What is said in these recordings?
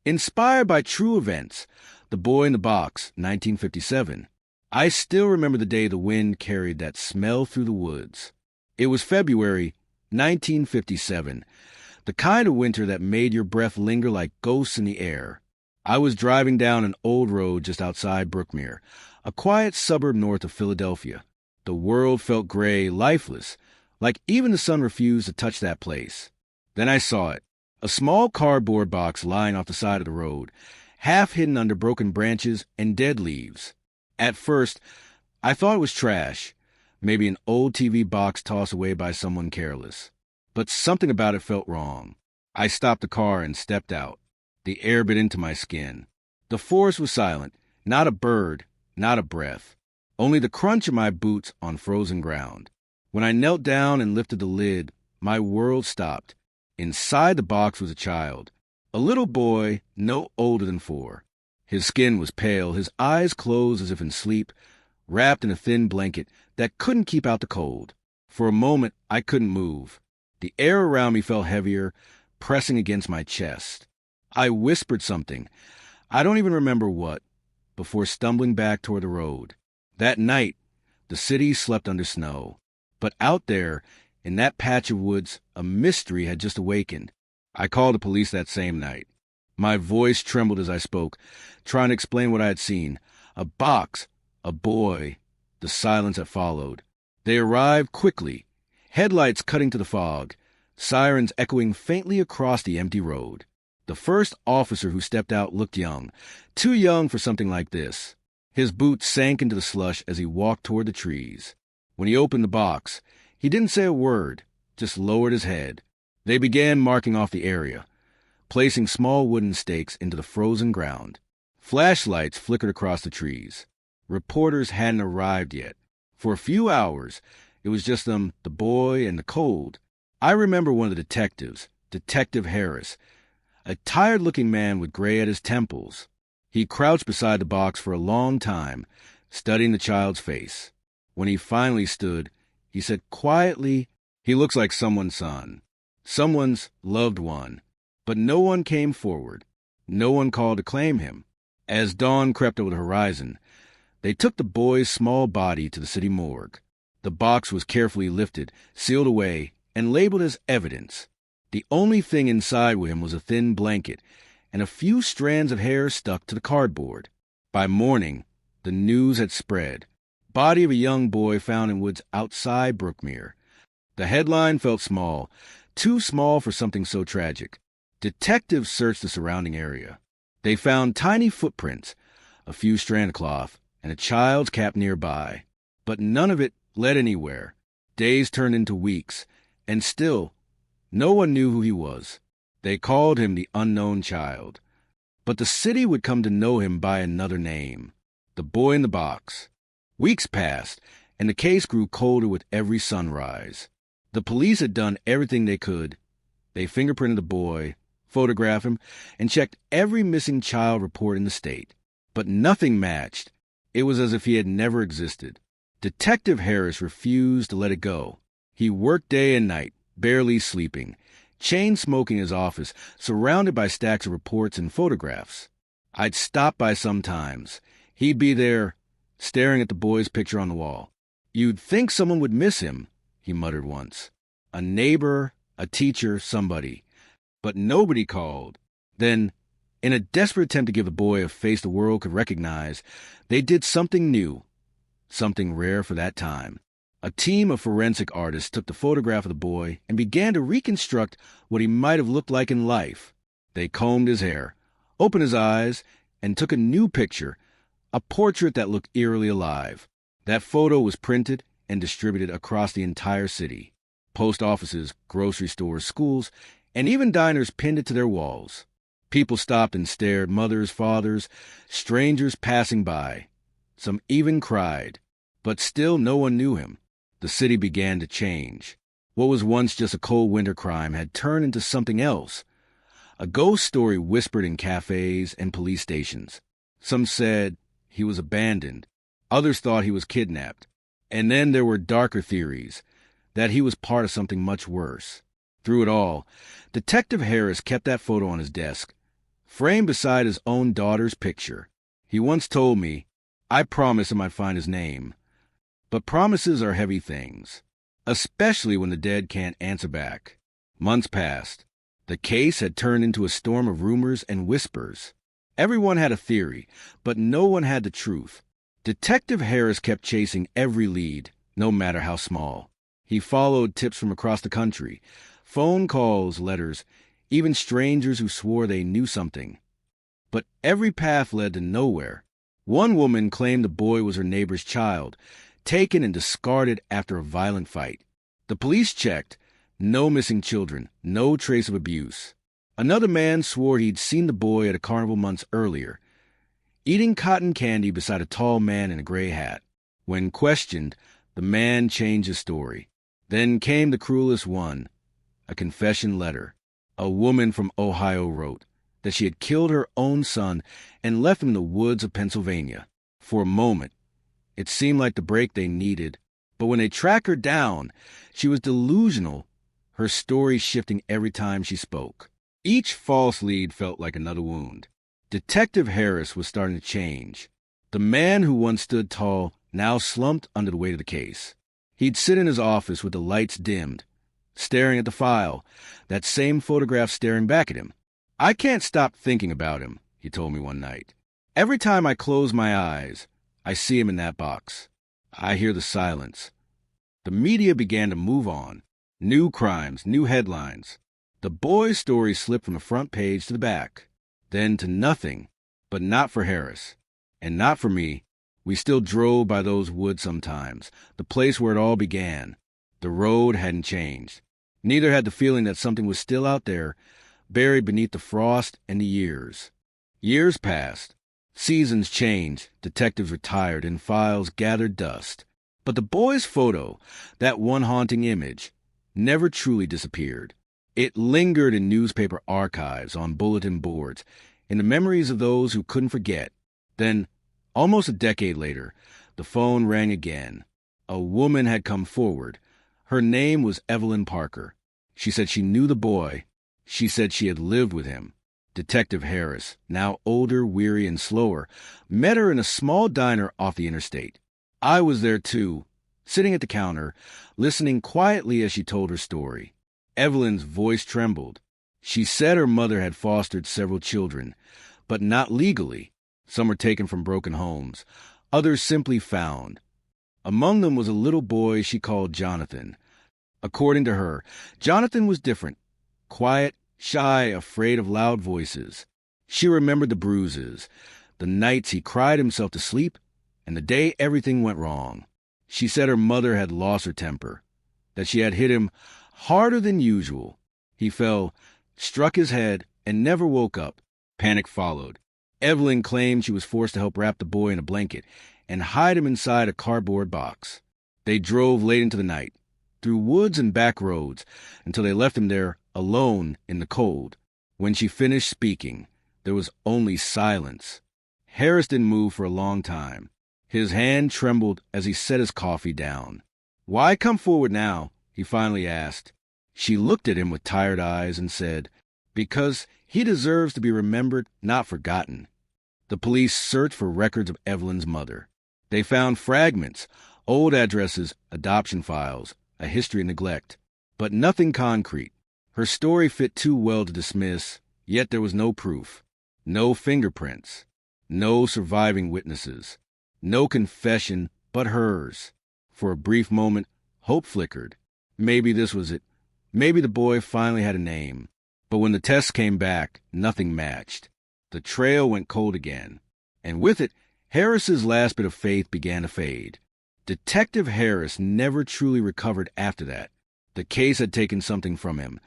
Inspired by true events, The Boy in the Box, 1957. I still remember the day the wind carried that smell through the woods. It was February 1957, the kind of winter that made your breath linger like ghosts in the air. I was driving down an old road just outside Brookmere, a quiet suburb north of Philadelphia. The world felt gray, lifeless, like even the sun refused to touch that place. Then I saw it, a small cardboard box lying off the side of the road, half hidden under broken branches and dead leaves. At first, I thought it was trash, maybe an old TV box tossed away by someone careless. But something about it felt wrong. I stopped the car and stepped out. The air bit into my skin. The forest was silent, not a bird, not a breath, only the crunch of my boots on frozen ground. When I knelt down and lifted the lid, my world stopped. Inside the box was a child, a little boy no older than 4. His skin was pale, his eyes closed as if in sleep, wrapped in a thin blanket that couldn't keep out the cold. For a moment, I couldn't move. The air around me felt heavier, pressing against my chest. I whispered something, I don't even remember what, before stumbling back toward the road. That night, the city slept under snow. But out there, in that patch of woods, a mystery had just awakened. I called the police that same night. My voice trembled as I spoke, trying to explain what I had seen. A box, a boy, the silence that followed. They arrived quickly, headlights cutting to the fog, sirens echoing faintly across the empty road. The first officer who stepped out looked young, too young for something like this. His boots sank into the slush as he walked toward the trees. When he opened the box, he didn't say a word, just lowered his head. They began marking off the area, placing small wooden stakes into the frozen ground. Flashlights flickered across the trees. Reporters hadn't arrived yet. For a few hours, it was just them, the boy, and the cold. I remember one of the detectives, Detective Harris, a tired-looking man with gray at his temples. He crouched beside the box for a long time, studying the child's face. When he finally stood, he said quietly, "He looks like someone's son, someone's loved one." But no one came forward. No one called to claim him. As dawn crept over the horizon, they took the boy's small body to the city morgue. The box was carefully lifted, sealed away, and labeled as evidence. The only thing inside with him was a thin blanket, and a few strands of hair stuck to the cardboard. By morning, the news had spread. Body of a young boy found in woods outside Brookmere. The headline felt small, too small for something so tragic. Detectives searched the surrounding area. They found tiny footprints, a few strands of cloth, and a child's cap nearby. But none of it led anywhere. Days turned into weeks, and still, no one knew who he was. They called him the unknown child. But the city would come to know him by another name, the boy in the box. Weeks passed, and the case grew colder with every sunrise. The police had done everything they could. They fingerprinted the boy, photographed him, and checked every missing child report in the state. But nothing matched. It was as if he had never existed. Detective Harris refused to let it go. He worked day and night, barely sleeping, chain-smoking his office, surrounded by stacks of reports and photographs. I'd stop by sometimes. He'd be there, staring at the boy's picture on the wall. "You'd think someone would miss him," he muttered once. A neighbor, a teacher, somebody. But nobody called. Then, in a desperate attempt to give the boy a face the world could recognize, they did something new, something rare for that time. A team of forensic artists took the photograph of the boy and began to reconstruct what he might have looked like in life. They combed his hair, opened his eyes, and took a new picture, a portrait that looked eerily alive. That photo was printed and distributed across the entire city. Post offices, grocery stores, schools, and even diners pinned it to their walls. People stopped and stared, mothers, fathers, strangers passing by. Some even cried. But still no one knew him. The city began to change. What was once just a cold winter crime had turned into something else. A ghost story whispered in cafes and police stations. Some said he was abandoned. Others thought he was kidnapped. And then there were darker theories, that he was part of something much worse. Through it all, Detective Harris kept that photo on his desk, framed beside his own daughter's picture. He once told me, "I promised him I'd find his name." But promises are heavy things, especially when the dead can't answer back. Months passed. The case had turned into a storm of rumors and whispers. Everyone had a theory, but no one had the truth. Detective Harris kept chasing every lead, no matter how small. He followed tips from across the country, phone calls, letters, even strangers who swore they knew something. But every path led to nowhere. One woman claimed the boy was her neighbor's child, taken and discarded after a violent fight. The police checked. No missing children, no trace of abuse. Another man swore he'd seen the boy at a carnival months earlier, eating cotton candy beside a tall man in a gray hat. When questioned, the man changed his story. Then came the cruelest one, a confession letter. A woman from Ohio wrote that she had killed her own son and left him in the woods of Pennsylvania. For a moment, it seemed like the break they needed, but when they tracked her down, she was delusional, her story shifting every time she spoke. Each false lead felt like another wound. Detective Harris was starting to change. The man who once stood tall now slumped under the weight of the case. He'd sit in his office with the lights dimmed, staring at the file, that same photograph staring back at him. "I can't stop thinking about him," he told me one night. "Every time I close my eyes, I see him in that box. I hear the silence." The media began to move on. New crimes, new headlines. The boy's story slipped from the front page to the back, then to nothing, but not for Harris, and not for me. We still drove by those woods sometimes, the place where it all began. The road hadn't changed. Neither had the feeling that something was still out there, buried beneath the frost and the years. Years passed. Seasons changed, detectives retired, and files gathered dust. But the boy's photo, that one haunting image, never truly disappeared. It lingered in newspaper archives, on bulletin boards, in the memories of those who couldn't forget. Then, almost a decade later, the phone rang again. A woman had come forward. Her name was Evelyn Parker. She said she knew the boy. She said she had lived with him. Detective Harris, now older, weary, and slower, met her in a small diner off the interstate. I was there too, sitting at the counter, listening quietly as she told her story. Evelyn's voice trembled. She said her mother had fostered several children, but not legally. Some were taken from broken homes, others simply found. Among them was a little boy she called Jonathan. According to her, Jonathan was different, quiet, shy, afraid of loud voices. She remembered the bruises, the nights he cried himself to sleep, and the day everything went wrong. She said her mother had lost her temper, that she had hit him harder than usual. He fell, struck his head, and never woke up. Panic followed. Evelyn claimed she was forced to help wrap the boy in a blanket and hide him inside a cardboard box. They drove late into the night, through woods and back roads, until they left him there alone in the cold. When she finished speaking, there was only silence. Harris didn't move for a long time. His hand trembled as he set his coffee down. "Why come forward now?" he finally asked. She looked at him with tired eyes and said, "Because he deserves to be remembered, not forgotten." The police searched for records of Evelyn's mother. They found fragments, old addresses, adoption files, a history of neglect, but nothing concrete. Her story fit too well to dismiss, yet there was no proof, no fingerprints, no surviving witnesses, no confession but hers. For a brief moment, hope flickered. Maybe this was it. Maybe the boy finally had a name. But when the tests came back, nothing matched. The trail went cold again. And with it, Harris's last bit of faith began to fade. Detective Harris never truly recovered after that. The case had taken something from him,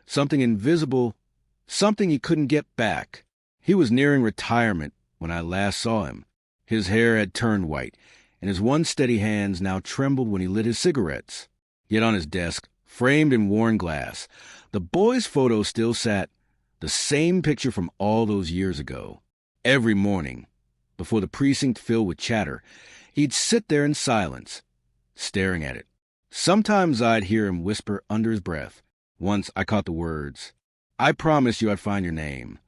something invisible, something he couldn't get back. He was nearing retirement when I last saw him. His hair had turned white, and his one steady hands now trembled when he lit his cigarettes. Yet on his desk, framed in worn glass, the boy's photo still sat, the same picture from all those years ago. Every morning, before the precinct filled with chatter, he'd sit there in silence, staring at it. Sometimes I'd hear him whisper under his breath. Once I caught the words, "I promised you I'd find your name."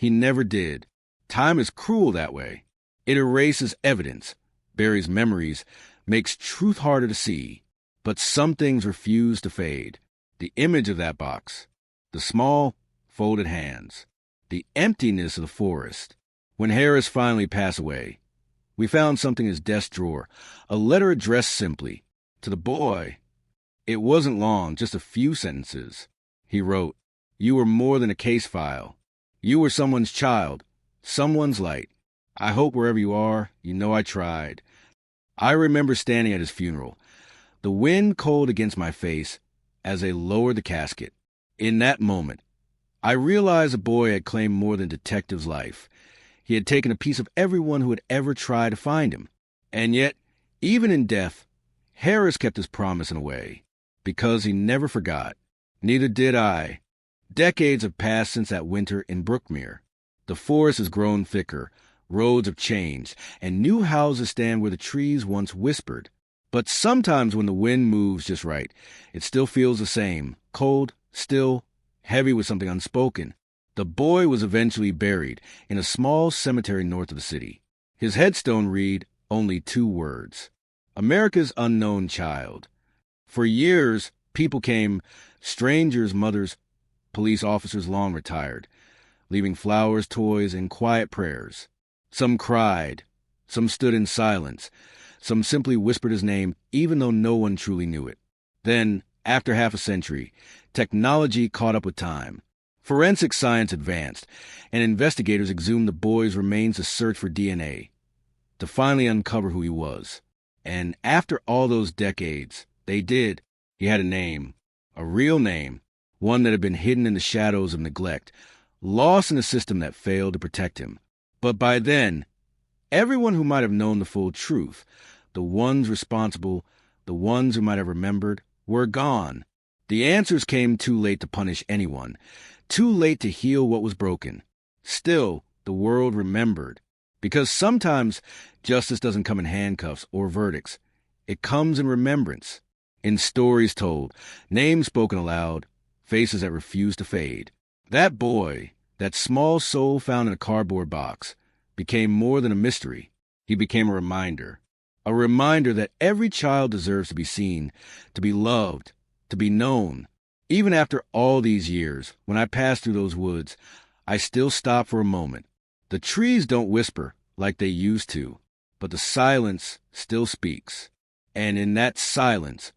He never did. Time is cruel that way. It erases evidence, buries memories, makes truth harder to see. But some things refuse to fade. The image of that box, the small, folded hands, the emptiness of the forest. When Harris finally passed away, we found something in his desk drawer, a letter addressed simply to the boy. It wasn't long, just a few sentences. He wrote, "You were more than a case file. You were someone's child, someone's light. I hope wherever you are, you know I tried." I remember standing at his funeral, the wind cold against my face as they lowered the casket. In that moment, I realized the boy had claimed more than detective's life. He had taken a piece of everyone who had ever tried to find him. And yet, even in death, Harris kept his promise in a way, because he never forgot. Neither did I. Decades have passed since that winter in Brookmere. The forest has grown thicker, roads have changed, and new houses stand where the trees once whispered. But sometimes when the wind moves just right, it still feels the same, cold, still, heavy with something unspoken. The boy was eventually buried in a small cemetery north of the city. His headstone read only 2 words: America's unknown child. For years, people came, strangers, mothers, police officers long retired, leaving flowers, toys, and quiet prayers. Some cried, some stood in silence, some simply whispered his name even though no one truly knew it. Then, after half a century, technology caught up with time. Forensic science advanced, and investigators exhumed the boy's remains to search for DNA, to finally uncover who he was. And after all those decades, they did. He had a name, a real name, one that had been hidden in the shadows of neglect, lost in a system that failed to protect him. But by then, everyone who might have known the full truth, the ones responsible, the ones who might have remembered, were gone. The answers came too late to punish anyone, too late to heal what was broken. Still, the world remembered. Because sometimes justice doesn't come in handcuffs or verdicts. It comes in remembrance, in stories told, names spoken aloud, faces that refuse to fade. That boy, that small soul found in a cardboard box, became more than a mystery. He became a reminder that every child deserves to be seen, to be loved, to be known. Even after all these years, when I pass through those woods, I still stop for a moment. The trees don't whisper like they used to, but the silence still speaks. And in that silence,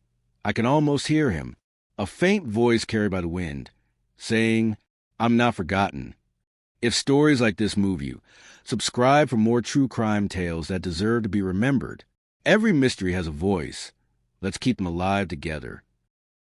I can almost hear him, a faint voice carried by the wind, saying, "I'm not forgotten." If stories like this move you, subscribe for more true crime tales that deserve to be remembered. Every mystery has a voice. Let's keep them alive together.